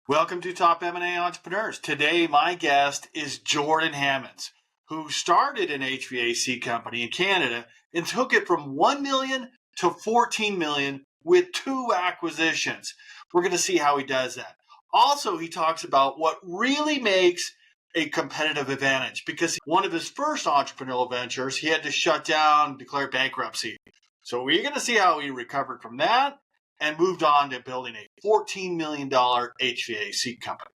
Welcome to Top M&A Entrepreneurs. Today, my guest is Jordan Hammonds, who started an HVAC company in Canada and took it from 1 million to 14 million with 2 acquisitions. We're going to see how he does that. Also, he talks about what really makes a competitive advantage, because one of his first entrepreneurial ventures, he had to shut down, declare bankruptcy. So we're going to see how he recovered from that and moved on to building a $14 million HVAC company.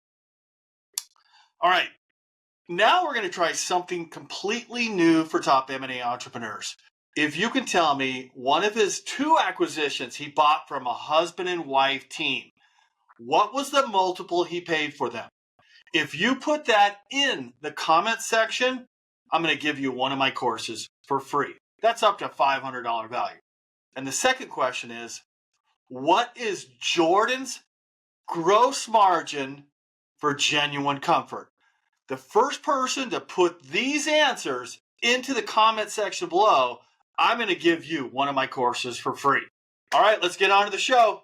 All right, now we're going to try something completely new for Top M&A Entrepreneurs. If you can tell me one of his 2 acquisitions he bought from a husband and wife team, what was the multiple he paid for them? If you put that in the comment section, I'm going to give you one of my courses for free. That's up to $500 value. And the second question is, what is Jordan's gross margin for Genuine Comfort? The first person to put these answers into the comment section below, I'm going to give you one of my courses for free. All right, let's get on to the show.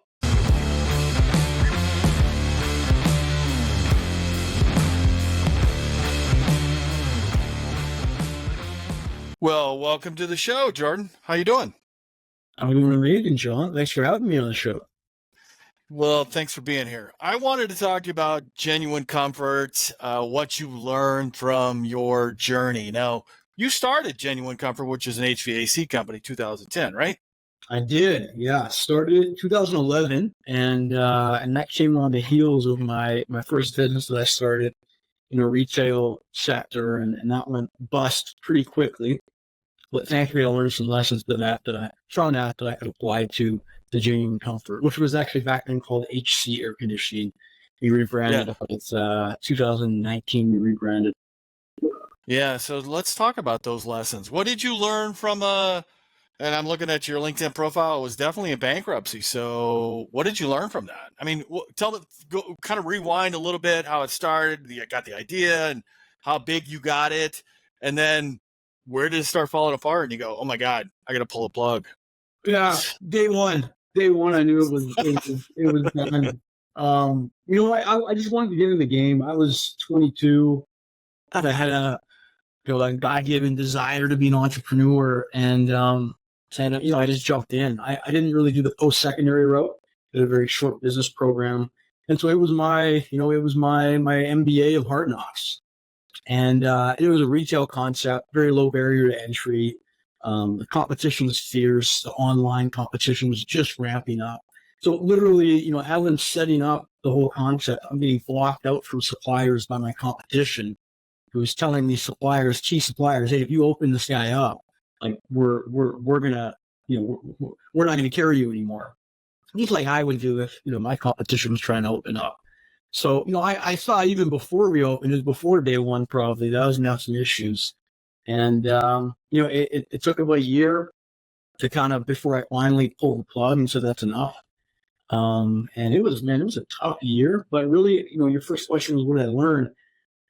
Well, welcome to the show, Jordan. How you doing? I'm doing amazing, John. Thanks for having me on the show. Well, thanks for being here. I wanted to talk to you about Genuine Comfort, what you learned from your journey. Now, you started Genuine Comfort, which is an HVAC company, 2010, right? I did, yeah. Started in 2011, and that came on the heels of my first business that I started in a retail sector, and that went bust pretty quickly. But thankfully, I learned some lessons from that I could apply to the Genuine Comfort, which was actually back then called HC Air Conditioning. We rebranded it. It's 2019. We rebranded. Yeah, so let's talk about those lessons. What did you learn from and I'm looking at your LinkedIn profile, it was definitely a bankruptcy. So what did you learn from that? I mean, kind of rewind a little bit how it started, you got the idea and how big you got it, and then where did it start falling apart? And you go, oh my God, I got to pull a plug. Yeah, day one, I knew it was done. I just wanted to get in the game. I was 22. I had a God-given desire to be an entrepreneur, and I just jumped in. I didn't really do the post-secondary route. I did a very short business program, and so it was my MBA of hard knocks. And it was a retail concept, very low barrier to entry. The competition was fierce. The online competition was just ramping up. So literally, as I'm setting up the whole concept, I'm getting blocked out from suppliers by my competition, who was telling these key suppliers, hey, if you open this guy up, like we're gonna, we're not gonna carry you anymore. Just like I would do if my competition was trying to open up. So, I saw even before we opened, it was before day one probably, that was now some issues. And, it took about a year to before I finally pulled the plug and said that's enough. And it was a tough year, but really, your first question was what did I learn?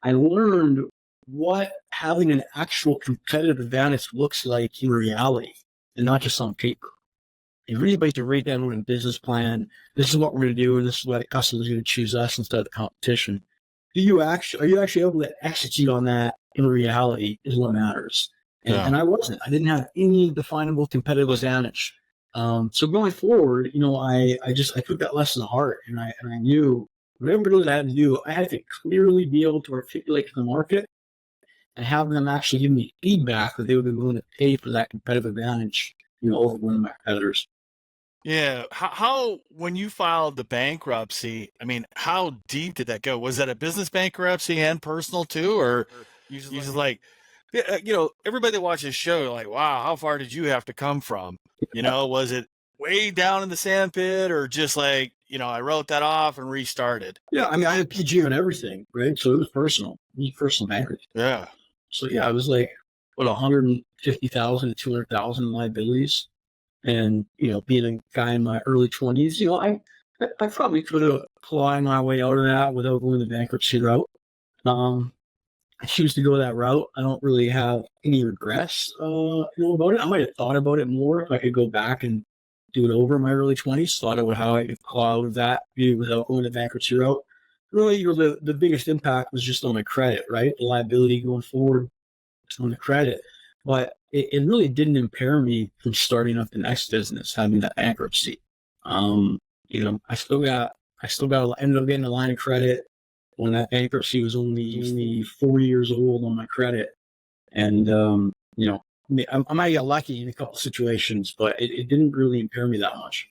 I learned what having an actual competitive advantage looks like in reality and not just on paper. And really based to write down a business plan. This is what we're going to do, and this is why the customer's going to choose us instead of the competition. Are you actually able to execute on that in reality is what matters. And I wasn't. I didn't have any definable competitive advantage. So going forward, I took that lesson to heart, and I knew whatever it was I had to do, I had to clearly be able to articulate to the market and have them actually give me feedback that they would be willing to pay for that competitive advantage, over one of my competitors. Yeah. How, when you filed the bankruptcy, I mean, how deep did that go? Was that a business bankruptcy and personal too? Or you just like, everybody that watches the show, like, wow, how far did you have to come from? Was it way down in the sand pit or just like, I wrote that off and restarted? Yeah. I mean, I had PG on everything, right? So it was personal. Personal bankruptcy. Yeah. So yeah, it was like, 150,000 to 200,000 liabilities. And, being a guy in my early 20s, I probably could have clawed my way out of that without going the bankruptcy route. I choose to go that route. I don't really have any regrets, about it. I might have thought about it more if I could go back and do it over in my early 20s. Thought about how I could claw out of that without going the bankruptcy route. really, the biggest impact was just on my credit, right? The liability going forward on the credit. But it really didn't impair me from starting up the next business, having that bankruptcy. I still ended up getting a line of credit when that bankruptcy was only 4 years old on my credit. And, I might get lucky in a couple situations, but it didn't really impair me that much.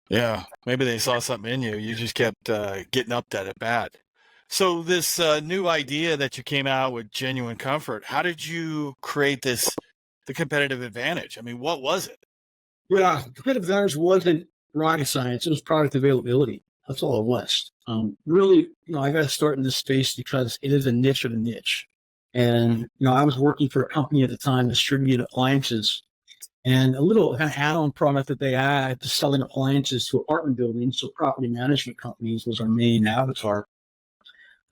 Yeah, maybe they saw something in you. You just kept getting up that at bat. So this new idea that you came out with, Genuine Comfort, how did you create the competitive advantage? I mean, what was it? Yeah, competitive advantage wasn't rocket science. It was product availability. That's all it was. Really, I got to start in this space because it is a niche of a niche. And, I was working for a company at the time, distributing appliances. And a little kind of add-on product that they had to selling appliances to apartment buildings, so property management companies was our main avatar,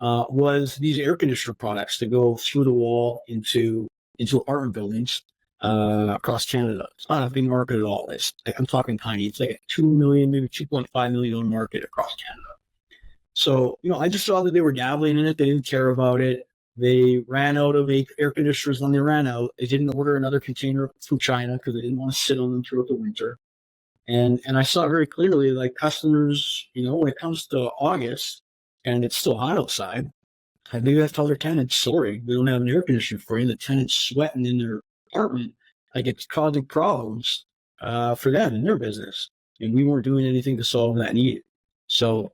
was these air conditioner products to go through the wall into apartment buildings across Canada. It's not a big market at all. I'm talking tiny. It's like a 2 million, maybe $2.5 million market across Canada. So, I just saw that they were dabbling in it. They didn't care about it. They ran out of air conditioners when they ran out. They didn't order another container from China because they didn't want to sit on them throughout the winter. And I saw very clearly, like customers, when it comes to August and it's still hot outside, I think I tell their tenants, sorry, we don't have an air conditioner for you. The tenant's sweating in their apartment, like it's causing problems for them in their business. And we weren't doing anything to solve that need. So,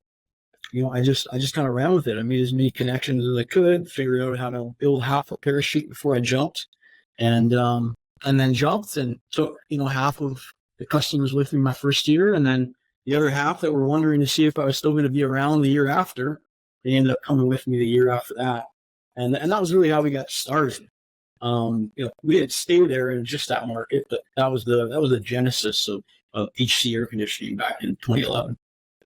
I just kind of ran with it. I made as many connections as I could, figured out how to build half a parachute before I jumped, and then jumped and took, half of the customers with me my first year, and then the other half that were wondering to see if I was still going to be around the year after, they ended up coming with me the year after that. And that was really how we got started. We didn't stay there in just that market, but that was the genesis of HC air conditioning back in 2011.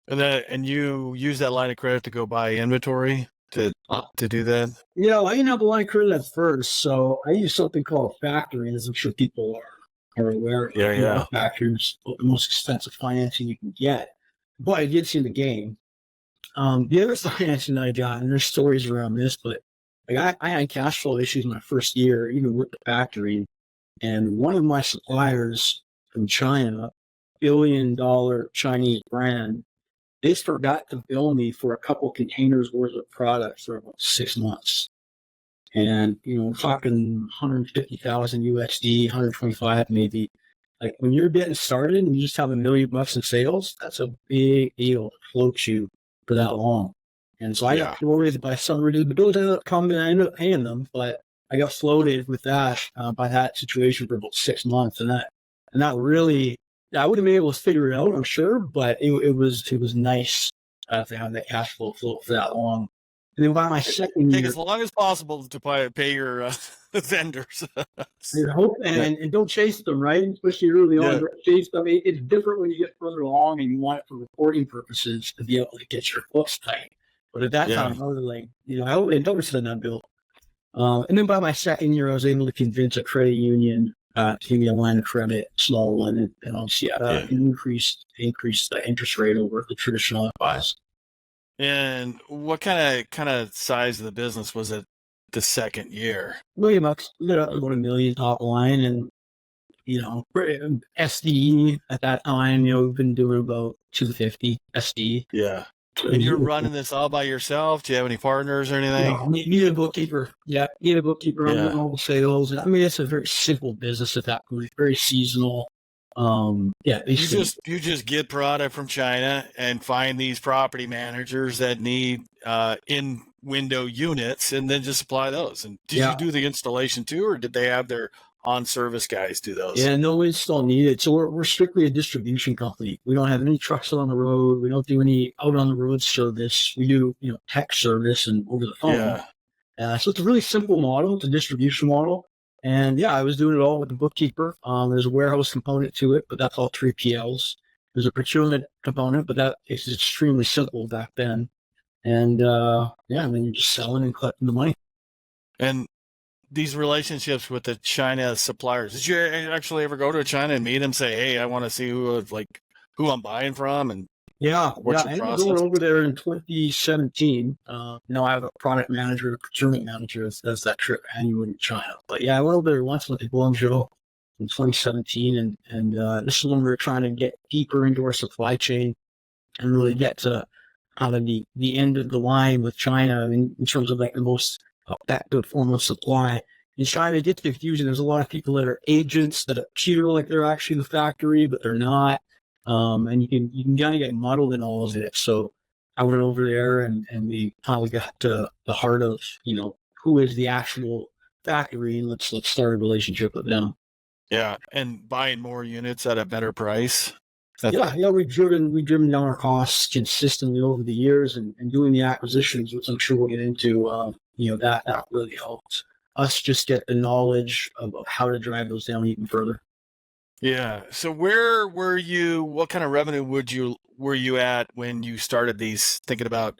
And you use that line of credit to go buy inventory to do that? I didn't have a line of credit at first, so I used something called factoring, as I'm sure people are aware of. Yeah. Factoring is the most expensive financing you can get. But I did see the game. The other financing I got, and there's stories around this, but like I had cash flow issues my first year, even with the factory. And one of my suppliers from China, billion-dollar Chinese brand, they forgot to bill me for a couple containers worth of products for about 6 months. And, talking 150,000 USD, 125 maybe. Like when you're getting started and you just have $1 million in sales, that's a big deal to float you for that long. And so I got floated by some reduced. The bills ended up coming and I ended up paying them, but I got floated with that by that situation for about 6 months. And that really, I would have been able to figure it out, I'm sure, but it was nice to have that cash flow float for that long. And then by my second year, take as long as possible to pay your vendors. I hope and don't chase them, right? Especially early on, don't chase them. It's different when you get further along and you want it for reporting purposes to be able to get your books tight. But at that time, I was like, I noticed the unbilled. And then by my second year, I was able to convince a credit union to give me a line of credit, small one, and obviously increase the interest rate over the traditional advice. And what kind of size of the business was it the second year? $1 million, about $1 million top line, and SD at that time, we've been doing about 250 SD. Yeah. And you're running this all by yourself? Do you have any partners or anything? No, need a bookkeeper. Yeah, need a bookkeeper on all the sales. I mean, it's a very simple business at that point. Very seasonal. You just get product from China and find these property managers that need in window units, and then just supply those. And did you do the installation too, or did they have their on-service guys do those? Yeah, no install needed. So we're strictly a distribution company. We don't have any trucks on the road. We don't do any out on the road service. We do tech service and over the phone. So it's a really simple model. It's a distribution model. And I was doing it all with the bookkeeper. There's a warehouse component to it, but that's all 3PLs. There's a procurement component, but that is extremely simple back then. And and then you're just selling and collecting the money. And these relationships with the China suppliers, did you actually ever go to China and meet them, say, hey, I want to see who I'm buying from? And Yeah. What's I your ended up going process? over there in 2017. Now I have a product manager, a procurement manager that does that trip annually in China. But yeah, I went over there once with the Guangzhou in 2017, and this is when we were trying to get deeper into our supply chain and really get to out of the end of the line with China in terms of like the most effective form of supply. In China, it gets confusing. There's a lot of people that are agents that appear like they're actually the factory, but they're not. And you can kind of get muddled in all of it. So I went over there and we finally got to the heart of, who is the actual factory, and let's start a relationship with them. Yeah, and buying more units at a better price. Yeah, we've driven down our costs consistently over the years, and doing the acquisitions, which I'm sure we'll get into. That really helped us just get the knowledge of how to drive those down even further. Yeah. So where were you? What kind of revenue were you at when you started thinking about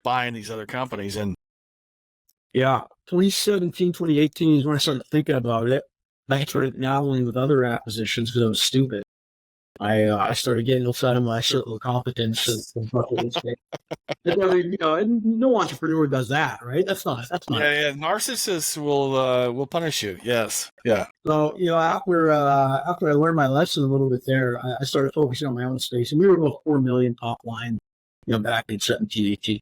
buying these other companies? And Yeah, 2017, 2018 is when I started thinking about it. I started dabbling with other acquisitions because I was stupid. I started getting outside of my circle of competence. And no entrepreneur does that, right? That's not. yeah, narcissists will punish you. Yes. Yeah. So after I learned my lesson a little bit there, I started focusing on my own space, and we were about 4 million top line, back in 17, 18,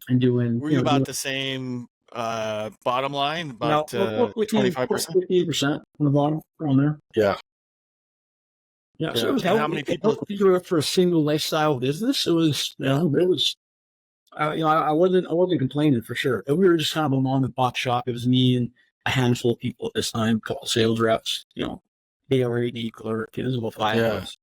and doing. Were you about the same bottom line, about 25%? 15% on the bottom on there. Yeah. Yeah, so it was how many people for a single lifestyle business? It was, I wasn't complaining for sure. We were just kind of a mom and pop shop. It was me and a handful of people at this time, a couple of sales reps, AD clerk. It was about 5 of us.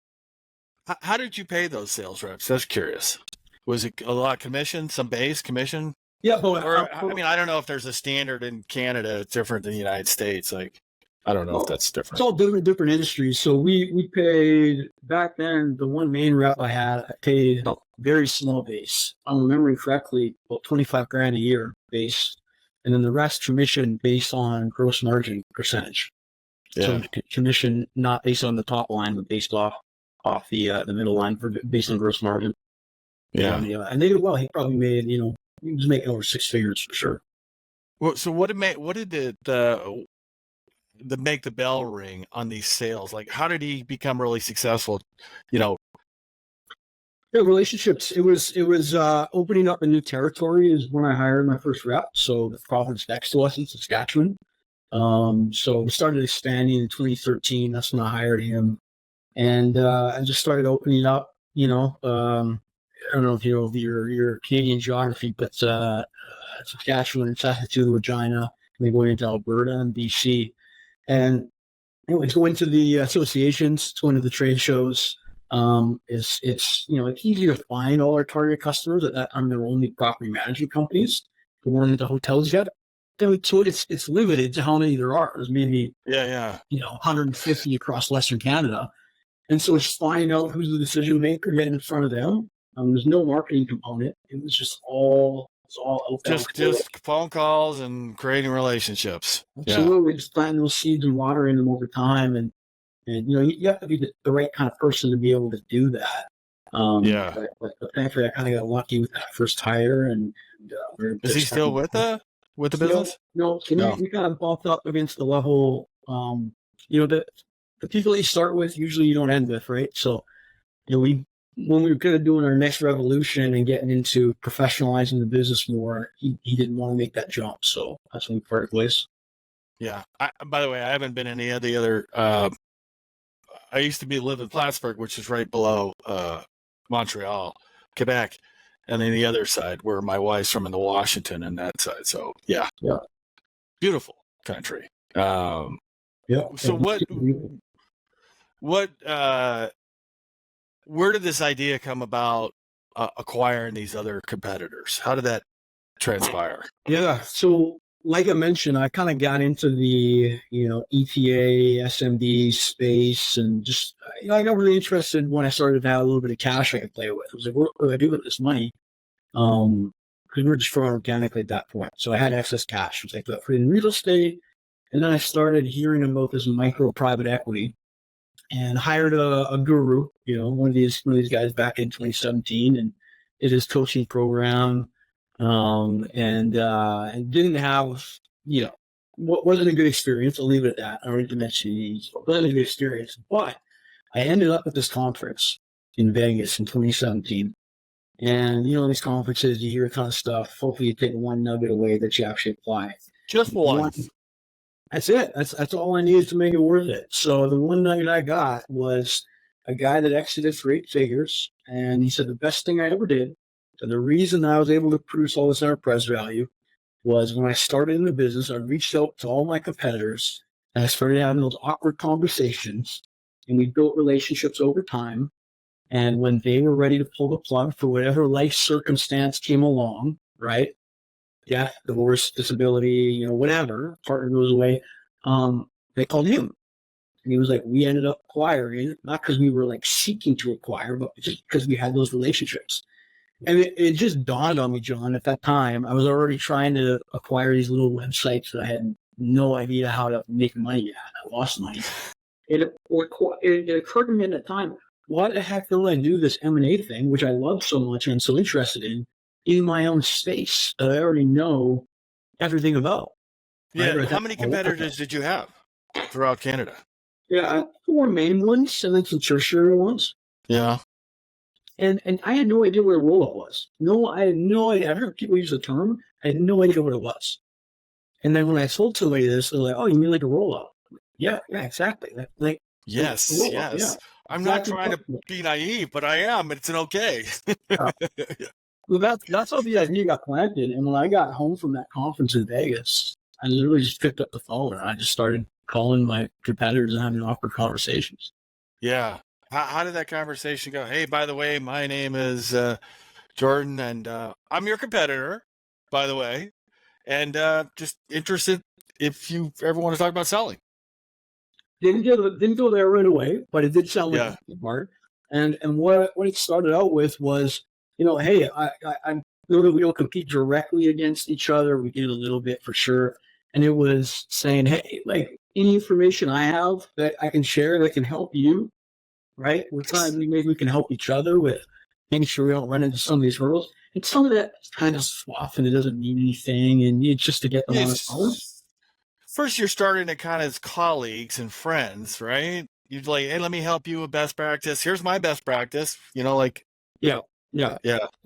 How did you pay those sales reps? That's curious. Was it a lot of commission, some base commission? Yeah, but I don't know if there's a standard in Canada. It's different than the United States. Like, I don't know if that's different. It's all different industries. So we paid back then. The one main rep I had, I paid a very small base. I'm remembering correctly, about 25 grand a year base, and then the rest commission based on gross margin percentage. Yeah. So commission not based on the top line, but based off the middle line based on gross margin. Yeah. And they did well. He probably made he was making over 6 figures for sure. Well, so what did the make the bell ring on these sales? Like, how did he become really successful? Yeah, relationships. It was opening up a new territory is when I hired my first rep. So the province next to us in Saskatchewan. So we started expanding in 2013. That's when I hired him, and I just started opening up. I don't know if you know your Canadian geography, but Saskatchewan and Saskatoon, Regina, and then going into Alberta and BC. And anyways, going to the associations, going to the trade shows, it's easy to find all our target customers that I'm their only property management companies who weren't into hotels yet. So it's limited to how many there are. There's maybe 150 across Western Canada, and so it's finding out who's the decision maker, getting in front of them. There's no marketing component. It was just all just phone calls and creating relationships. Absolutely, just planting those seeds and watering them over time, and you have to be the right kind of person to be able to do that. But thankfully, I kind of got lucky with that first hire. And is he still with the business? No. We kind of bumped up against the level. The people you start with usually you don't end with, right? So when we were kind of doing our next revolution and getting into professionalizing the business more, he didn't want to make that jump. So that's when we parted ways. Yeah. By the way, I haven't been any of the other. I used to live in Plattsburgh, which is right below Montreal, Quebec, and then the other side where my wife's from in the Washington and that side. So yeah, beautiful country. So what? Where did this idea come about acquiring these other competitors? How did that transpire? Yeah. So like I mentioned, I kind of got into the, ETA, SMD space, and just, I got really interested when I started to have a little bit of cash I could play with. I was like, what do I do with this money? Because we were just growing organically at that point. So I had excess cash. I was like, put it in real estate. And then I started hearing about this micro private equity. and hired a guru, one of these guys back in 2017, and did his coaching program, and didn't have, wasn't a good experience. I'll leave it at that. I already mentioned it wasn't a good experience, but I ended up at this conference in Vegas in 2017. And, these conferences, you hear a ton of stuff. Hopefully you take one nugget away that you actually apply. Just one. That's it. That's all I needed to make it worth it. So the one nugget I got was a guy that exited for 8 figures. And he said the best thing I ever did, and the reason I was able to produce all this enterprise value, was when I started in the business, I reached out to all my competitors and I started having those awkward conversations, and we built relationships over time. And when they were ready to pull the plug for whatever life circumstance came along, right? Death, divorce, disability, whatever, partner goes away, they called him. And he was like, we ended up acquiring, not because we were like seeking to acquire, but just because we had those relationships. And it just dawned on me, John, at that time, I was already trying to acquire these little websites that I had no idea how to make money at. I lost money. It occurred to me at the time, what the heck do I do this M&A thing, which I love so much and I'm so interested in my own space that I already know everything about? Yeah. Right? How many competitors did you have throughout Canada? Yeah, 4 main ones and then some tertiary ones. Yeah. And I had no idea what a rollout was. No, I had no idea. I heard people use the term. I had no idea what it was. And then when I told somebody this, they're like, "Oh, you mean like a rollout?" Yeah, exactly. Yes. Yeah. I'm not trying to be naive, but I am. It's an okay. Yeah. Well, that's how the idea got planted. And when I got home from that conference in Vegas, I literally just picked up the phone and I just started calling my competitors and having awkward conversations. Yeah. How did that conversation go? Hey, by the way, my name is Jordan, and I'm your competitor, by the way, and just interested if you ever want to talk about selling. Didn't go there right away, but it did sound like a part. And what it started out with was, hey, I know that we don't compete directly against each other. We did a little bit for sure. And it was saying, hey, like any information I have that I can share that can help you, right? We're trying to maybe we can help each other with making sure we don't run into some of these hurdles. And some of that kind of fluff and it doesn't mean anything. And it's just to get them on the phone. First, you're starting to kind of as colleagues and friends, right? You're like, hey, let me help you with best practice. Here's my best practice. Yeah.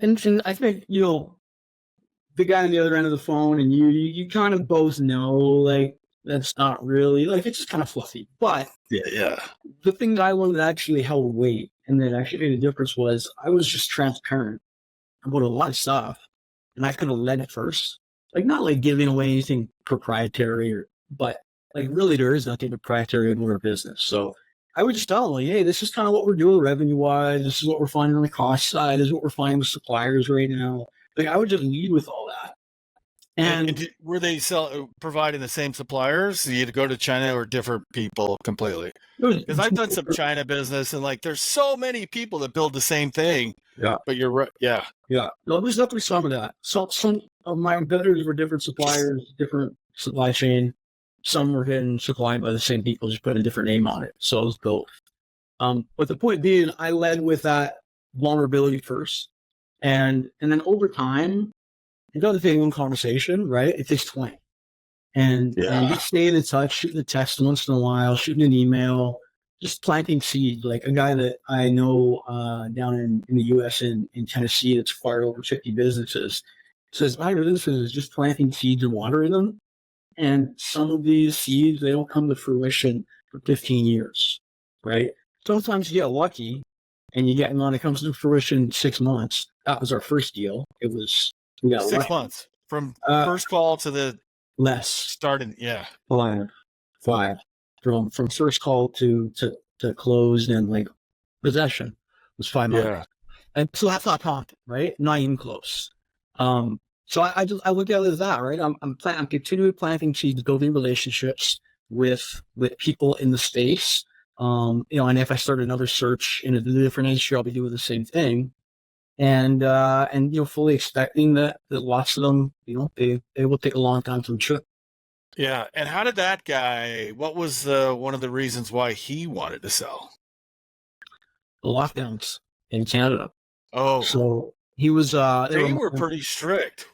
And I think, the guy on the other end of the phone and you kind of both know, like, that's not really, like, it's just kind of fluffy. But the thing that I learned that actually held weight and that actually made a difference was I was just transparent about a lot of stuff. And I could have led it first. Like, not like giving away anything proprietary, but like really there is nothing proprietary in our business. So I would just tell them, like, hey, this is kind of what we're doing revenue-wise. This is what we're finding on the cost side. This is what we're finding with suppliers right now. Like, I would just lead with all that. And were they providing the same suppliers? You had to go to China or different people completely? Because I've done some China business and like there's so many people that build the same thing. Yeah. But you're right. Yeah. No, there's definitely some of that. So some of my competitors were different suppliers, different supply chain. Some were getting supplied by the same people, just put a different name on it. So it was both. But the point being, I led with that vulnerability first. And then over time, you got to take one conversation, right? It takes 20. And just staying in touch, shooting a text once in a while, shooting an email, just planting seeds. Like a guy that I know down in the U.S. in Tennessee that's acquired over 50 businesses says, my business is just planting seeds and watering them. And some of these seeds, they don't come to fruition for 15 years, right? Sometimes you get lucky and you get one that comes to fruition in 6 months. That was our first deal. We got 6 months from first call to the less starting. Yeah. 5 from first call to close and like possession was 5 months. Yeah. And so that's not talking, right? Not even close. So I look at it as that, right? I'm continually planting seeds, building relationships with people in the space. And if I start another search in a different industry, I'll be doing the same thing. And fully expecting that lots of them, they will take a long time to mature. Yeah. And how did that guy, what was one of the reasons why he wanted to sell? The lockdowns in Canada. Oh, So he was they they were were pretty strict.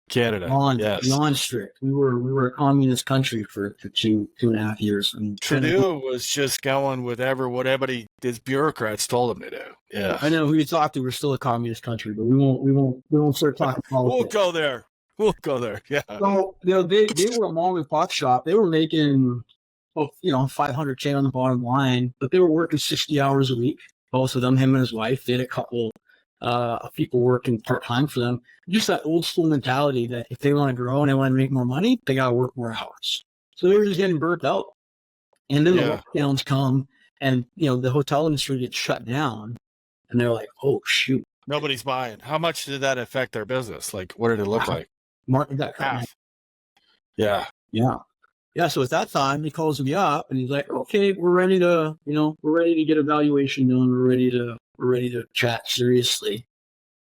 Canada. Yes. beyond strict. We were a communist country for 2.5 years. And Trudeau was just going with whatever his bureaucrats told him to do. Yeah. I know who you talk to. We're still a communist country, but we won't start talking We'll politics. go there. We'll go there. Yeah. So they were a mom and pop shop. They were making 500K on the bottom line, but they were working 60 hours a week. Both of them, him and his wife. They had a couple of people working part time for them. Just that old school mentality that if they want to grow and they want to make more money, they got to work more hours. So they were just getting burnt out. And then the lockdowns come, and the hotel industry gets shut down, and they're like, "Oh shoot, nobody's buying." How much did that affect their business? Like, what did it look like? Martin got half. Yeah. So at that time, he calls me up, and he's like, "Okay, we're ready to get a valuation done. We're ready to chat seriously."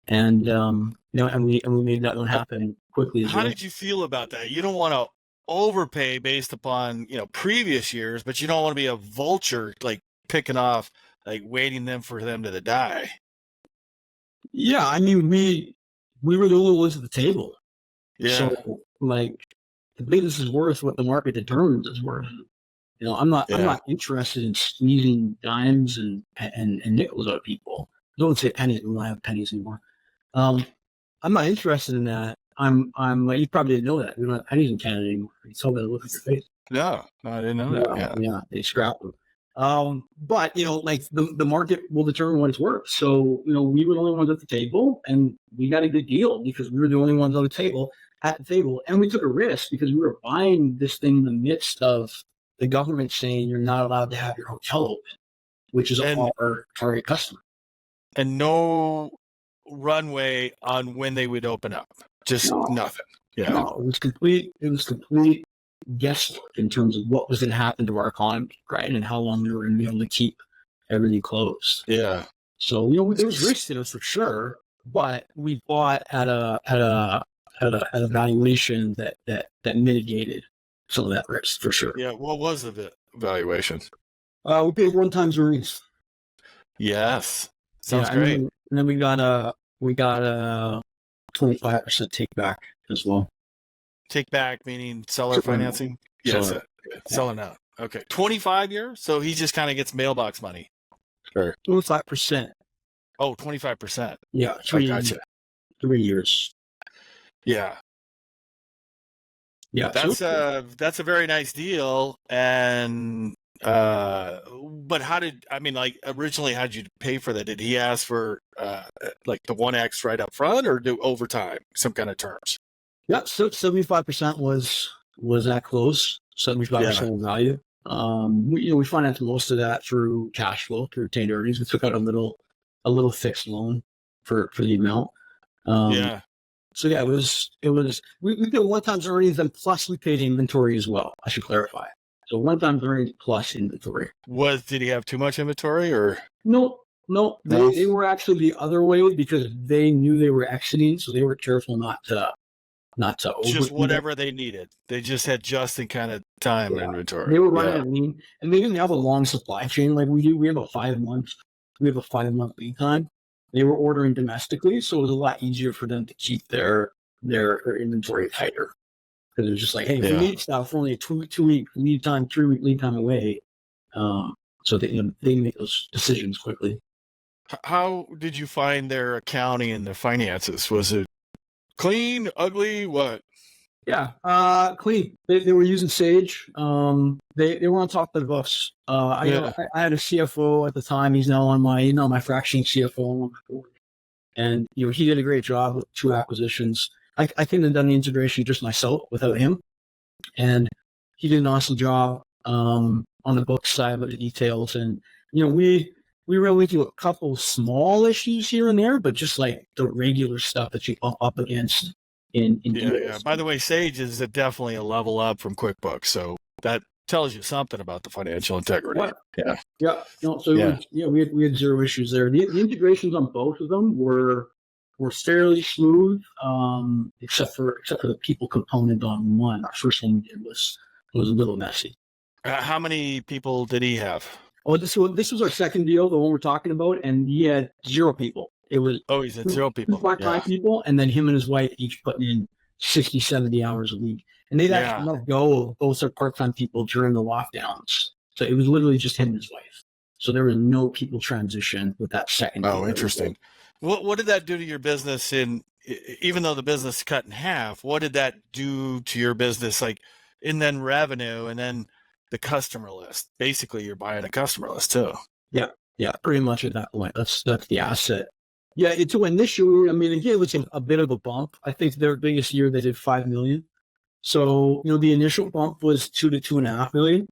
And and we made that one happen quickly. How did you feel about that? You don't want to overpay based upon previous years, but you don't want to be a vulture like picking off, like waiting for them to die. Yeah, I mean we were the only ones at the table. Yeah. So like the business is worth what the market determines it's worth. I'm not interested in squeezing dimes and nickels out of people. Don't say pennies. We don't have pennies anymore. I'm not interested in that. I'm you probably didn't know that. We don't have pennies in Canada anymore. You saw that look at your face. No, I didn't know that. Yeah, they scrapped them. But like the market will determine what it's worth. So, we were the only ones at the table, and we got a good deal because we were the only ones at the table, and we took a risk because we were buying this thing in the midst of the government saying you're not allowed to have your hotel open, which is our target customer. And no runway on when they would open up. Just nothing. Yeah. No, it was complete guesswork in terms of what was going to happen to our economy, right? And how long we were going to be able to keep everything closed. Yeah. So, there was risk in us for sure, but we bought at a valuation that mitigated some of that risk for sure. Yeah. What was the valuation? We paid 1 times earnings. Yes. Sounds great. And then we got a 25% take back as well. Take back meaning seller financing? Yes. Selling out. Okay. 25 years? So he just kind of gets mailbox money. Sure. 25%. Oh, 25%. Yeah. 3 years. Yeah. Yeah. That's a very nice deal. And but originally how'd you pay for that? Did he ask for like the 1x right up front or do overtime, some kind of terms? Yeah, so 75% was at close, 75% of value. We financed most of that through cash flow, through retained earnings. We took out a little fixed loan for the amount. So yeah, it was we did 1 times earnings and plus we paid inventory as well. I should clarify. So 1 times earnings plus inventory. Did he have too much inventory or? No. They were actually the other way because they knew they were exiting, so they were careful not to just whatever they needed. They just had just in kind of time inventory. They were running at lean, and they didn't have a long supply chain like we do. We have a 5 months. We have a 5-month lead time. They were ordering domestically, so it was a lot easier for them to keep their inventory tighter. Because it was just like, hey, if we need stuff, we're only a 2-week lead time, 3-week lead time away. So they make those decisions quickly. How did you find their accounting and their finances? Was it clean, ugly, what? Yeah, clean. They were using Sage. They were on top of the books. I had a CFO at the time. He's now on my fractioning CFO on my board. And he did a great job with 2 acquisitions. I couldn't have done the integration just myself without him. And he did an awesome job on the book side with the details. And we ran into a couple small issues here and there, but just like the regular stuff that you bump up against in deals. By the way, Sage is definitely a level up from QuickBooks, so that tells you something about the financial integrity. We had 0 issues there. The integrations on both of them were were fairly smooth, except for the people component on one. Our first one we did was a little messy. How many people did he have? Oh, this was our second deal, the one we're talking about, and he had 0 people. It was He's at 0 people. part-time people, and then him and his wife each putting in 60, 70 hours a week. And they'd actually let go both their part-time people during the lockdowns. So it was literally just him and his wife. So there was no people transition with that second deal. Oh, interesting. What did that do to your business even though the business cut in half, what did that do to your business, like in then revenue and then the customer list? Basically, you're buying a customer list too. Yeah, pretty much at that point. That's the asset. Yeah, it's when this year, I mean, again, it was a bit of a bump. I think their biggest year they did $5 million. So, the initial bump was $2 to $2.5 million.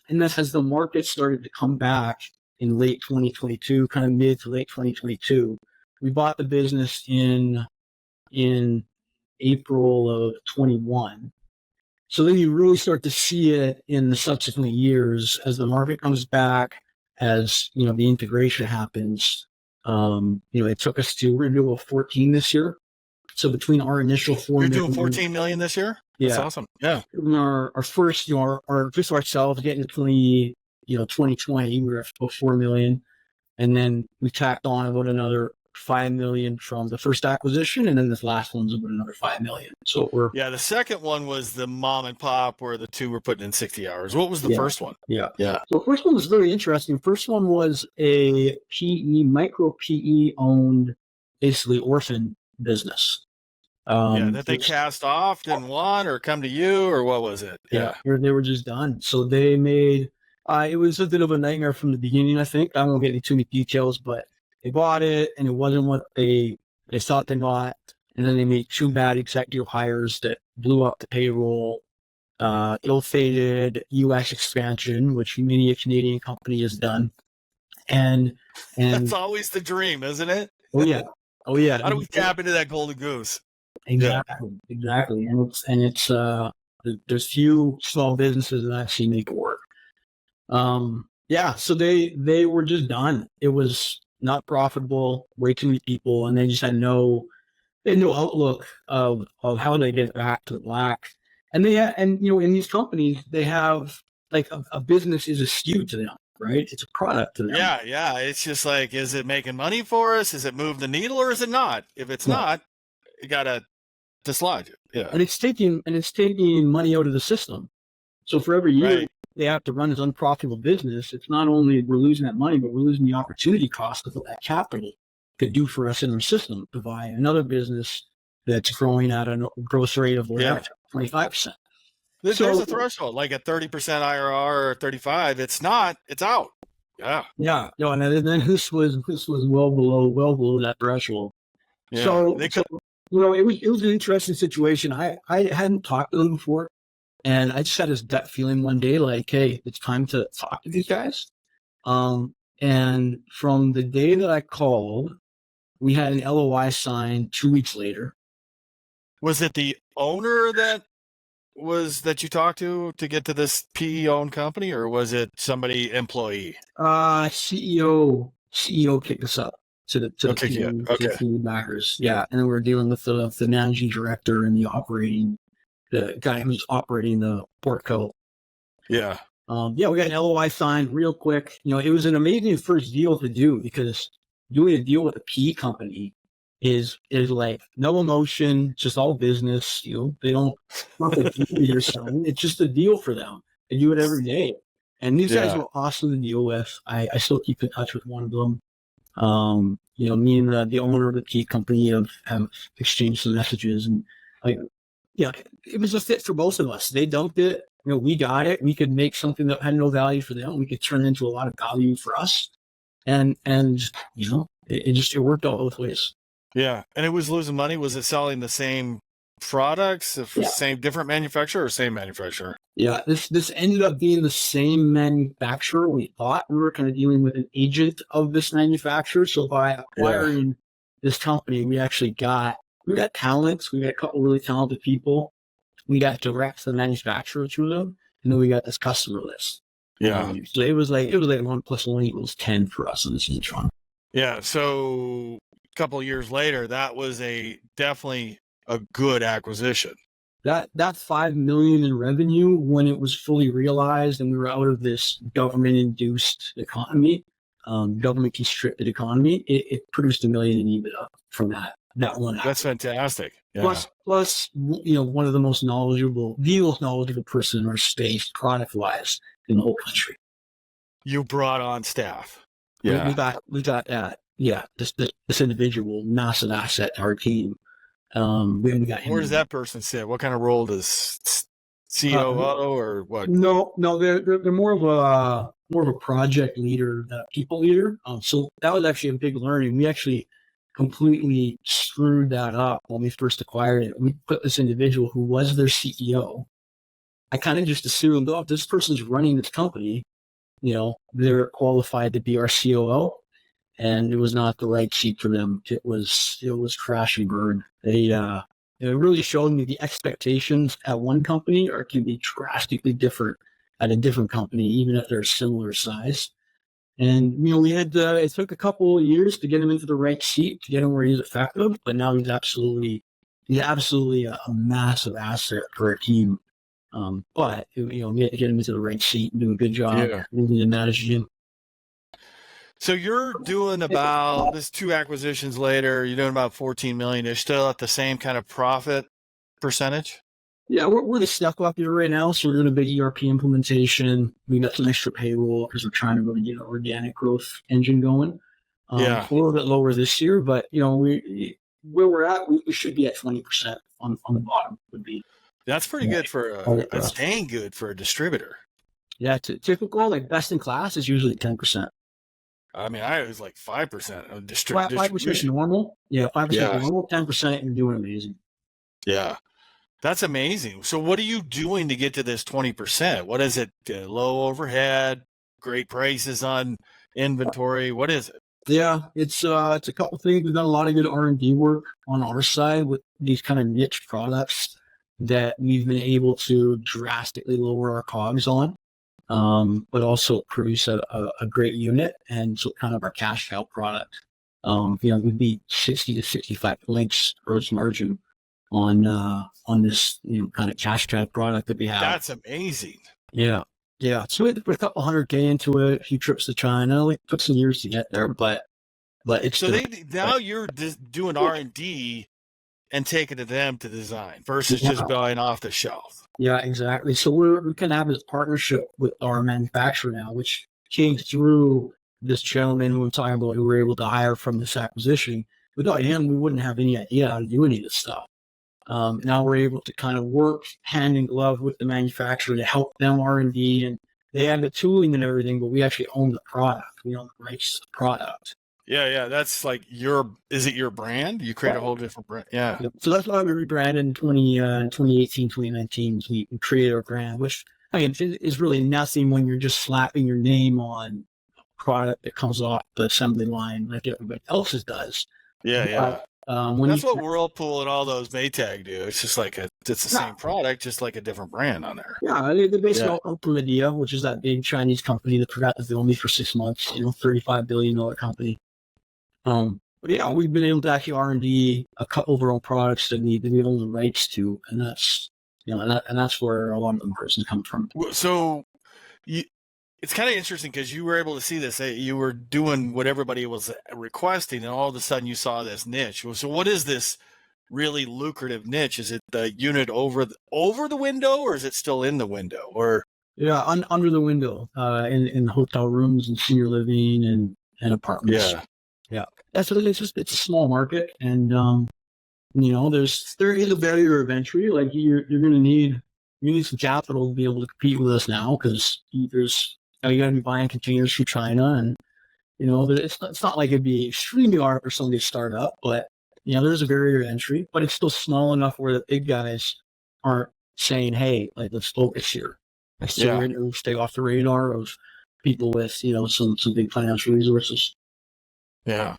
And that's as the market started to come back in late 2022, kind of mid to late 2022. We bought the business in April of 21. So then you really start to see it in the subsequent years as the market comes back, as the integration happens. It took us we're gonna do a 14 this year. So between our initial You're doing 14 million this year? That's awesome. Yeah. Our first, our just ourselves getting to 2020, we were at 4 million. And then we tacked on about another 5 million from the first acquisition. And then this last one's about another 5 million. So the second one was the mom and pop where the two were putting in 60 hours. What was the first one? Yeah. So the first one was very interesting. First one was a micro PE owned, basically orphan business. That they cast off, didn't want, or come to you, or what was it? Yeah. They were just done. So they made, it was a bit of a nightmare from the beginning, I think. I won't get into too many details, but they bought it and it wasn't what they thought they got. And then they made 2 bad executive hires that blew up the payroll, ill-fated U.S. expansion, which many a Canadian company has done. And that's always the dream, isn't it? Oh yeah. How do we tap into that golden goose? Exactly. And it's there's few small businesses that I've seen make it work. So they were just done. It was not profitable, way too many people, and they just had no outlook of how they get back to the black. And in these companies they have like a business is a SKU to them, right? It's a product to them. Yeah. It's just like, is it making money for us? Is it move the needle or is it not? If it's not, you gotta dislodge it. Yeah. And it's taking money out of the system. So for every year they have to run this unprofitable business, it's not only we're losing that money, but we're losing the opportunity cost of what that capital could do for us in our system to buy another business that's growing at a growth rate of 25%. There's a threshold, like a 30% IRR or 35. It's not, it's out. Yeah. Yeah. And then this was well below that threshold. Yeah. So it was an interesting situation. I hadn't talked to them before, and I just had this gut feeling one day, like, hey, it's time to talk to these guys. And from the day that I called, we had an LOI signed 2 weeks later. Was it the owner that you talked to get to this PE-owned company, or was it somebody employee? CEO kicked us up to the PE backers. Yeah, and then we were dealing with the managing director and the guy who's operating the Portco. Yeah. We got an LOI signed real quick. It was an amazing first deal to do because doing a deal with a PE company is like no emotion, just all business. They don't or something. It's just a deal for them. They do it every day. And these guys were awesome to deal with. I still keep in touch with one of them. Me and the owner of the PE company have exchanged some messages, and it was a fit for both of us. They dumped it. We got it. We could make something that had no value for them. We could turn it into a lot of value for us. And it worked out both ways. Yeah. And it was losing money. Was it selling the same products, same different manufacturer or same manufacturer? Yeah. This ended up being the same manufacturer. We thought we were kind of dealing with an agent of this manufacturer. So by acquiring this company, we got talents. We got a couple really talented people. We got direct to the manufacturer through them, and then we got this customer list. Yeah. So it was like 1 + 1 = 10 for us in this intro. Yeah. So couple of years later, that was definitely a good acquisition. That $5 million in revenue, when it was fully realized and we were out of this government-induced economy, government-constricted economy, it produced $1 million in EBITDA from that one. That's fantastic. Yeah. Plus, one of the most knowledgeable person in our space, product-wise, in the whole country. You brought on staff. Yeah, we got that. Yeah, this individual, massive asset to our team. We got him. Where does that person sit? What kind of role does COO or what? No, they're more of a project leader, people leader. So that was actually a big learning. We actually completely screwed that up when we first acquired it. We put this individual who was their CEO. I kind of just assumed, if this person's running this company, they're qualified to be our COO. And it was not the right seat for them. It was crash and burn. It really showed me the expectations at one company can be drastically different at a different company, even if they're similar size. And we had it took a couple of years to get him into the right seat, to get him where he's effective. But now he's absolutely a massive asset for our team. But we had to get him into the right seat and do a good job. Yeah. We need to manage him. So you're doing about this 2 acquisitions later, you're doing about 14 million. You're still at the same kind of profit percentage? Yeah, we're the step up here right now. So we're doing a big ERP implementation. We got some extra payroll because we're trying to really get an organic growth engine going. Yeah. A little bit lower this year, but where we're at, we should be at 20% on the bottom would be. That's pretty good that's dang good for a distributor. Yeah, typical, like best in class is usually 10%. I mean, I was like 5% of 5% normal. Yeah, 5% normal, 10%, you're doing amazing. Yeah. That's amazing. So what are you doing to get to this 20%? What is it? Low overhead, great prices on inventory. What is it? Yeah, it's a couple things. We've done a lot of good R&D work on our side with these kind of niche products that we've been able to drastically lower our COGS on. But also produce a great unit, and so kind of our cash cow product. Would be 60 to 65 links gross margin on this kind of cash cow product that we have. That's amazing. Yeah. So we put a couple $100K into it, a few trips to China. It took some years to get there, but it's so now you're just doing R&D and taking it to them to design versus just buying off the shelf. Yeah, exactly. So we can have this partnership with our manufacturer now, which came through this gentleman who I'm talking about, who we were able to hire from this acquisition. Without him, we wouldn't have any idea how to do any of this stuff. Now we're able to kind of work hand in glove with the manufacturer to help them R&D, and they have the tooling and everything, but we actually own the product. We own the rights to the product. Yeah. That's like is it your brand? You create a whole different brand. Yeah. So that's why we rebranded in 2018, 2019. We created our brand, which is really nothing when you're just slapping your name on a product that comes off the assembly line like everybody else's does. Yeah. That's what Whirlpool and all those Maytag do. It's just like it's the same product, just like a different brand on there. Yeah, they're based on Ultimedia, which is that big Chinese company that forgot to film me for 6 months. $35 billion company. But yeah, we've been able to actually R&D a couple of our own products that we own the rights to, and that's that's where a lot of the persons come from. So, it's kind of interesting because you were able to see this. You were doing what everybody was requesting, and all of a sudden you saw this niche. So, what is this really lucrative niche? Is it the unit over the window, or is it still in the window? Or under the window, in hotel rooms and senior living and apartments. Yeah, it's a small market, and there is a barrier of entry. Like you're going to need some capital to be able to compete with us now, because you got to be buying containers from China, and it's not like it'd be extremely hard for somebody to start up, but there's a barrier of entry, but it's still small enough where the big guys aren't saying, "Hey, like let's focus here." Stay off the radar of people with some big financial resources. Yeah.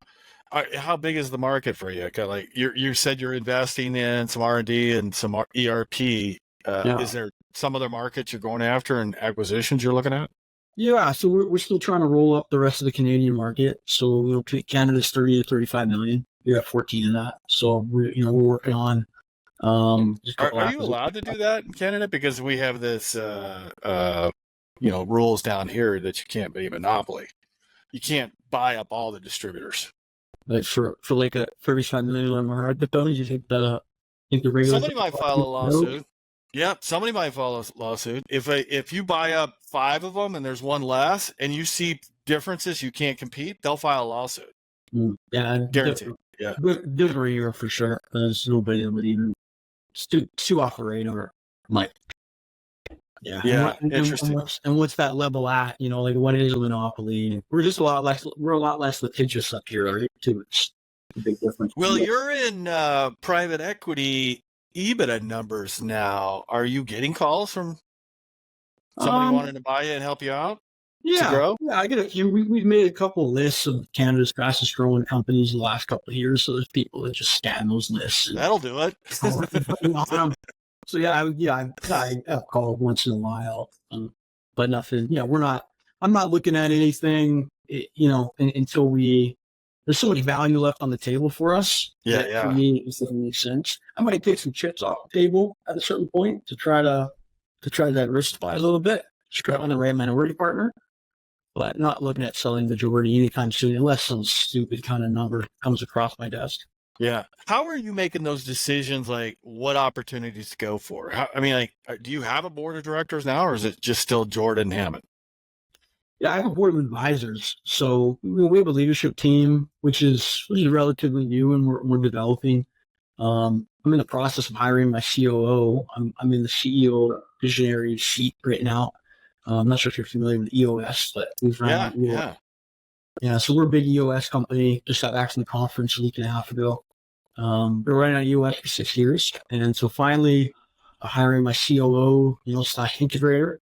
How big is the market for you? Like you said, you're investing in some R&D and some ERP. Is there some other markets you're going after and acquisitions you're looking at? Yeah, so we're still trying to roll up the rest of the Canadian market. So Canada's 30 to 35 million. We got 14 of that. So we're working on just a couple Are you allowed to do that in Canada? Because we have this, rules down here that you can't be a monopoly. You can't buy up all the distributors. like for like a 35 million hard the bonus, you think that think the regular Somebody might file a lawsuit. Yep, somebody might file a lawsuit. If you buy up 5 of them and there's one less, and you see differences, you can't compete. They'll file a lawsuit. Yeah, Guaranteed. Yeah. Different year for sure. There's nobody that would even to operate or might. Yeah. Yeah. Interesting. And what's that level at? Like what is a monopoly? We're just a lot less litigious up here, right? Too. It's a big difference. Well, you're in private equity EBITDA numbers now. Are you getting calls from somebody wanting to buy you and help you out? Yeah, to grow? Yeah, I get a few. We've made a couple of lists of Canada's fastest growing companies in the last couple of years. So there's people that just scan those lists. That'll do it. So I call once in a while, but nothing. Yeah, I'm not looking at anything. Until there's so much value left on the table for us. Yeah. For me, it doesn't make sense. I might take some chips off the table at a certain point to try to diversify a little bit. Straight on the right minority partner. But not looking at selling the majority anytime soon, unless some stupid kind of number comes across my desk. Yeah. How are you making those decisions? Like what opportunities to go for? Do you have a board of directors now, or is it just still Jordan Hammond? Yeah, I have a board of advisors. So we have a leadership team, which is relatively new and we're developing. I'm in the process of hiring my COO. I'm in the CEO visionary seat right now. I'm not sure if you're familiar with EOS, but we've run Yeah, so we're a big EOS company. Just got back from the conference a week and a half ago. Been running on EOS for 6 years. And so finally hiring my COO, slash integrator.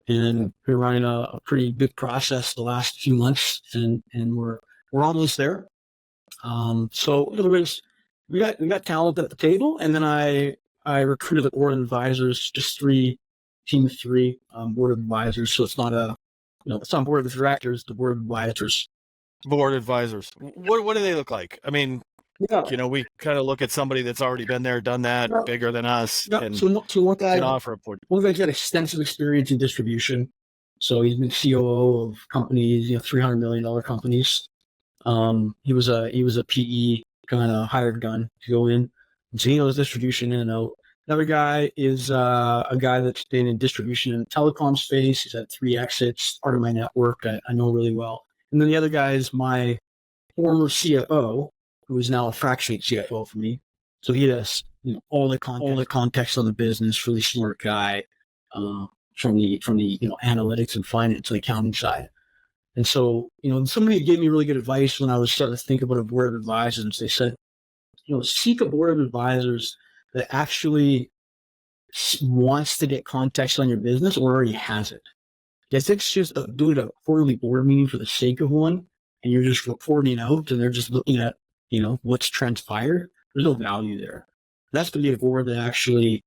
And been running a pretty big process the last few months and we're almost there. So in other words, we got talent at the table, and then I recruited a board of advisors, just team of 3 board of advisors. So it's not it's not board of directors, the board of advisors. Board advisors. What do they look like? I mean, we kind of look at somebody that's already been there, done that, bigger than us, and one guy can offer a board. One guy's got extensive experience in distribution. So he's been COO of companies, $300 million companies. He was a PE kind of hired gun to go in. And so he knows distribution in and out. Another guy is a guy that's been in distribution in the telecom space. He's had 3 exits, part of my network I know really well. And then the other guy is my former CFO, who is now a fractional CFO for me. So he has all the context on the business, really smart guy from the analytics and finance and accounting side. And so, somebody gave me really good advice when I was starting to think about a board of advisors. They said, seek a board of advisors that actually wants to get context on your business or already has it. If it's just doing a quarterly board meeting for the sake of one, and you're just reporting out and they're just looking at, what's transpired, there's no value there. That's going to be a board that actually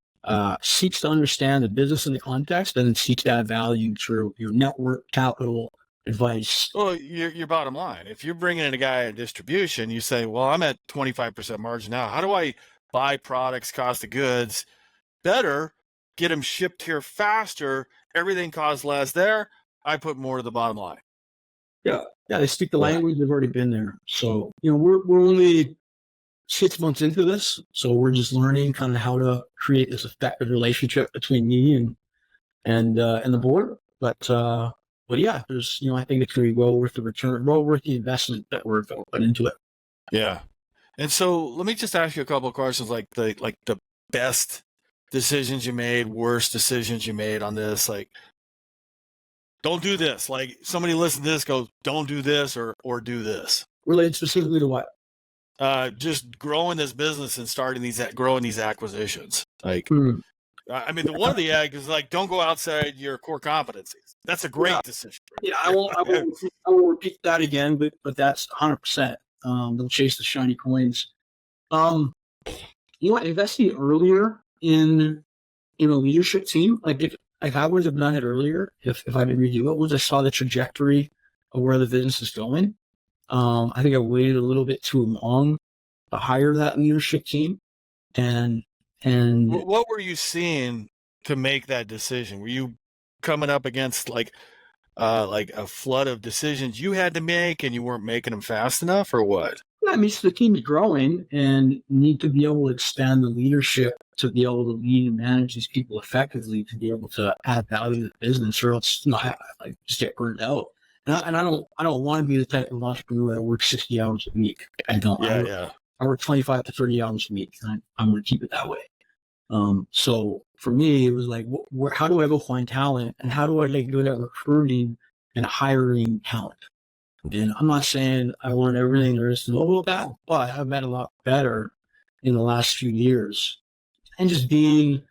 seeks to understand the business and the context and then seeks to add value through your network, capital, advice. Well, your bottom line, if you're bringing in a guy in distribution, you say, well, I'm at 25% margin now. How do I buy products, cost of goods better, get them shipped here faster, everything costs less there, I put more to the bottom line. Yeah, they speak the language, they've already been there. So, we're only 6 months into this, so we're just learning kind of how to create this effective relationship between me and the board. But yeah, there's I think it's going to be well worth the return, well worth the investment that we're putting into it. Yeah. And so let me just ask you a couple of questions, like the best decisions you made, worst decisions you made on this. Like, don't do this. Like somebody listen to this, goes, don't do this or do this. Related specifically to what? Just growing this business and growing these acquisitions. Like, I mean, one of the egg is like, don't go outside your core competencies. That's a great decision. Yeah, I won't repeat that again, but that's 100%. They'll chase the shiny coins. Investing earlier in a leadership team, like if I would have done it earlier, if I didn't redo it, once I saw the trajectory of where the business is going, I think I waited a little bit too long hire that leadership team. And What were you seeing to make that decision? Were you coming up against like a flood of decisions you had to make and you weren't making them fast enough, or what? I mean, so the team is growing and need to be able to expand the leadership to be able to lead and manage these people effectively to be able to add value to the business, or else not like just get burned out. And I don't want to be the type of entrepreneur that works 60 hours a week. I don't. Yeah. I work 25 to 30 hours a week, and I'm going to keep it that way. So for me, it was like, how do I go find talent, and how do I get good at recruiting and hiring talent? And I'm not saying I learned everything there is to know about that, but I've been a lot better in the last few years. And just being,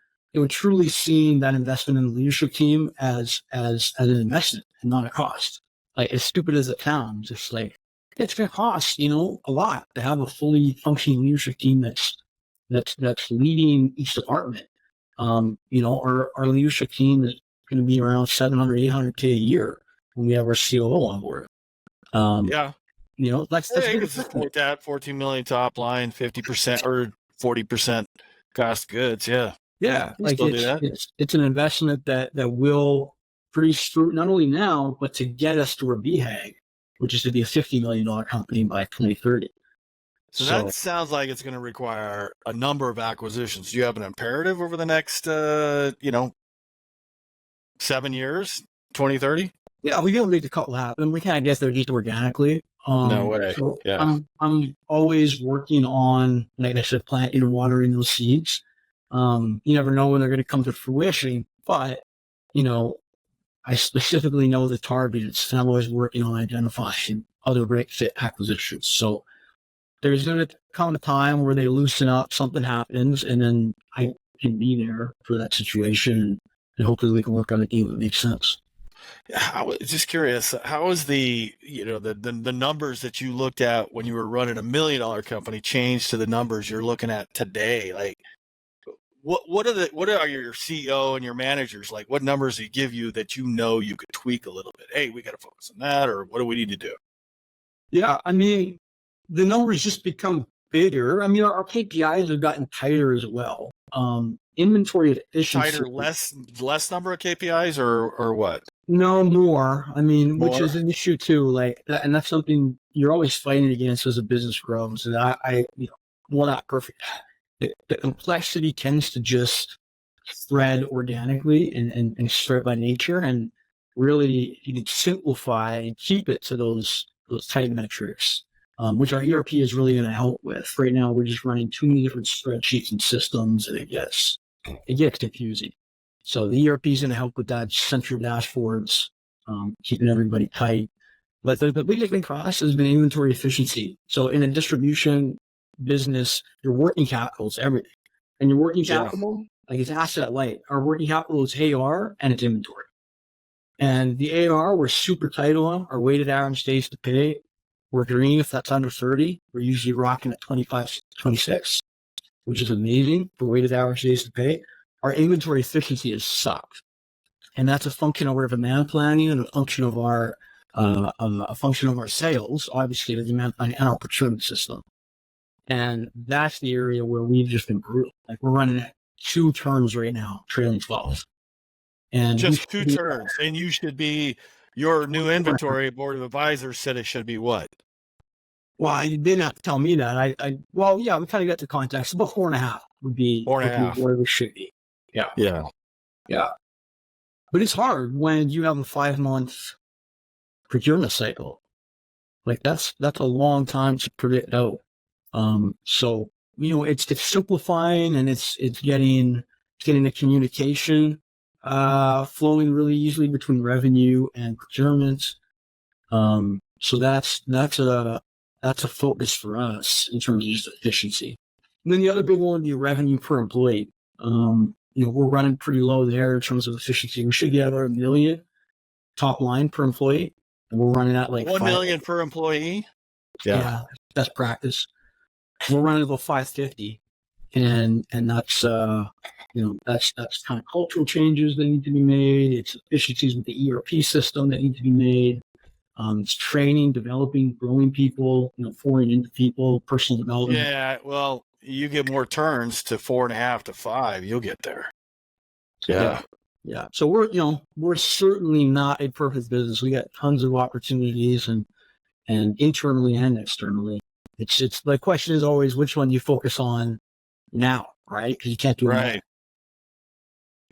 truly seeing that investment in the leadership team as an investment and not a cost. Like, as stupid as it sounds, it's like, it's going to cost, a lot to have a fully functioning leadership team that's leading each department. Our leadership team is going to be around 700, 800K a year when we have our COO on board. That's you can support that 14 million top line, 50% or 40% cost of goods. Yeah, like still do that. It's an investment that will produce fruit not only now, but to get us to our BHAG, which is to be a $50 million company by 2030. So that sounds like it's going to require a number of acquisitions. Do you have an imperative over the next, 7 years, 2030? Yeah, we don't need to cut happen. We kind of get there just organically. No way. So yeah. I'm always working on, like I said, planting and watering those seeds. You never know when they're going to come to fruition, but I specifically know the targets, and I'm always working on identifying other great fit acquisitions. So there's going to come a time where they loosen up, something happens, and then I can be there for that situation, and hopefully we can work on a deal that makes sense. I was just curious, how is the numbers that you looked at when you were running $1 million company changed to the numbers you're looking at today? Like, what are your CEO and your managers like? What numbers do they give you that you could tweak a little bit? Hey, we got to focus on that, or what do we need to do? Yeah, I mean, the numbers just become bigger. I mean, our KPIs have gotten tighter as well. Inventory efficiency. Tighter, less number of KPIs, or what? No, more. I mean, more. Which is an issue too. Like, and that's something you're always fighting against as a business grows. And well, not perfect. The complexity tends to just spread organically and spread by nature. And really, you can simplify and keep it to those tight metrics, which our ERP is really going to help with. Right now, we're just running too many different spreadsheets and systems, and it gets confusing. So the ERP is going to help with that, central dashboards, keeping everybody tight. But the biggest thing for us has been inventory efficiency. So in a distribution business, your working capital is everything. And your working capital, like, it's asset light. Our working capital is AR and it's inventory. And the AR, we're super tight on. Our weighted average days to pay, we're green if that's under 30. We're usually rocking at 25, 26, which is amazing for weighted average days to pay. Our inventory efficiency has sucked. And that's a function of our demand planning and a function of our sales, obviously, the demand planning and our procurement system. And that's the area where we've just been brutal. Like, we're running at 2 turns right now, trailing 12. And just 2 turns. And you should be, your new inventory board of advisors said it should be what? Well, they did not tell me that. We kind of got the context. About 4.5 would be 4.5 where we should be. Yeah. But it's hard when you have a 5-month procurement cycle. Like, that's a long time to predict out. So it's simplifying, and it's getting the communication flowing really easily between revenue and procurement. So that's a focus for us in terms of just efficiency. And then the other big one would be revenue per employee. We're running pretty low there in terms of efficiency. We should get over $1 million top line per employee, and we're running at like $1 million per employee. Yeah, best practice. We're running about 550, and that's that's kind of cultural changes that need to be made. It's efficiencies with the ERP system that need to be made. It's training, developing, growing people, pouring into people, personal development. Yeah, well, you get more turns to 4.5 to 5, you'll get there. Yeah. Yeah. So we're certainly not a perfect business. We got tons of opportunities and internally and externally. It's the question is always which one you focus on now, right? Because you can't do it Right.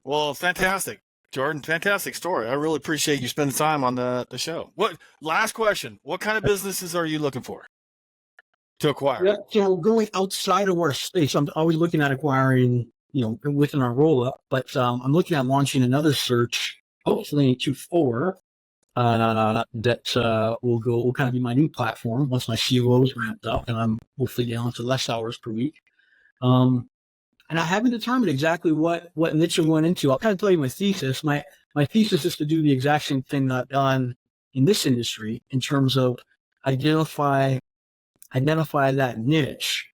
Well, fantastic, Jordan. Fantastic story. I really appreciate you spending time on the show. Last question. What kind of businesses are you looking for to acquire? Yeah. So going outside of our space, I'm always looking at acquiring, within our roll up, but I'm looking at launching another search, hopefully in Q4. That will kind of be my new platform once my COO is ramped up and I'm hopefully down to less hours per week. And I haven't determined exactly what niche I'm going into. I'll kind of tell you my thesis. My thesis is to do the exact same thing that I've done in this industry in terms of identify that niche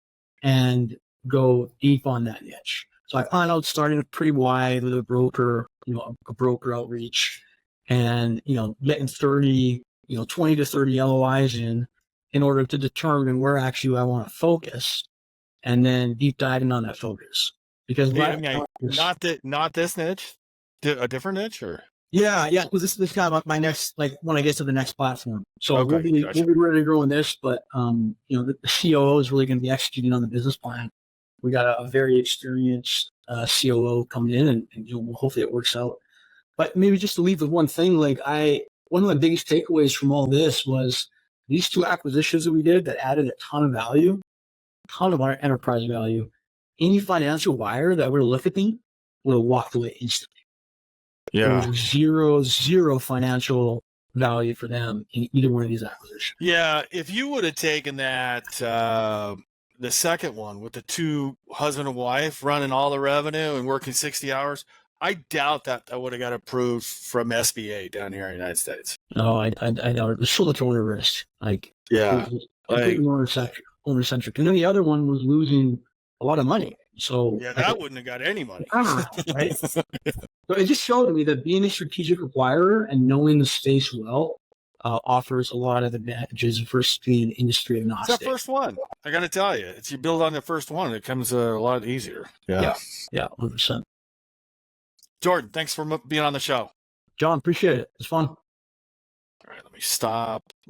and go deep on that niche. So I plan out starting pretty wide with a broker outreach and, getting 20 to 30 LOIs in order to determine where actually I want to focus and then deep diving on that focus. Because not this niche, a different niche, or because this is kind of my next, like when I get to the next platform. So okay, we'll be ready to grow in this, but the COO is really going to be executing on the business plan. We got a very experienced COO coming in, and hopefully it works out. But maybe just to leave with one thing, one of the biggest takeaways from all this was these 2 acquisitions that we did that added a ton of value, a ton of our enterprise value. Any financial buyer that would have looked at me would have walked away instantly. yeah, There was zero financial value for them in either one of these acquisitions. yeah. If you would have taken that, the second one with the 2 husband and wife running all the revenue and working 60 hours, I doubt that would have got approved from SBA down here in the United States. No, I know it was so much owner risk. Completely owner-centric. And then the other one was losing a lot of money. So that wouldn't have got any money. Right? So it just showed me that being a strategic acquirer and knowing the space well offers a lot of advantages versus being industry agnostic. It's that first one. I got to tell you, it's you build on the first one, it comes a lot easier. Yeah, 100%. Jordan, thanks for being on the show. John, appreciate it. It's fun. All right, let me stop.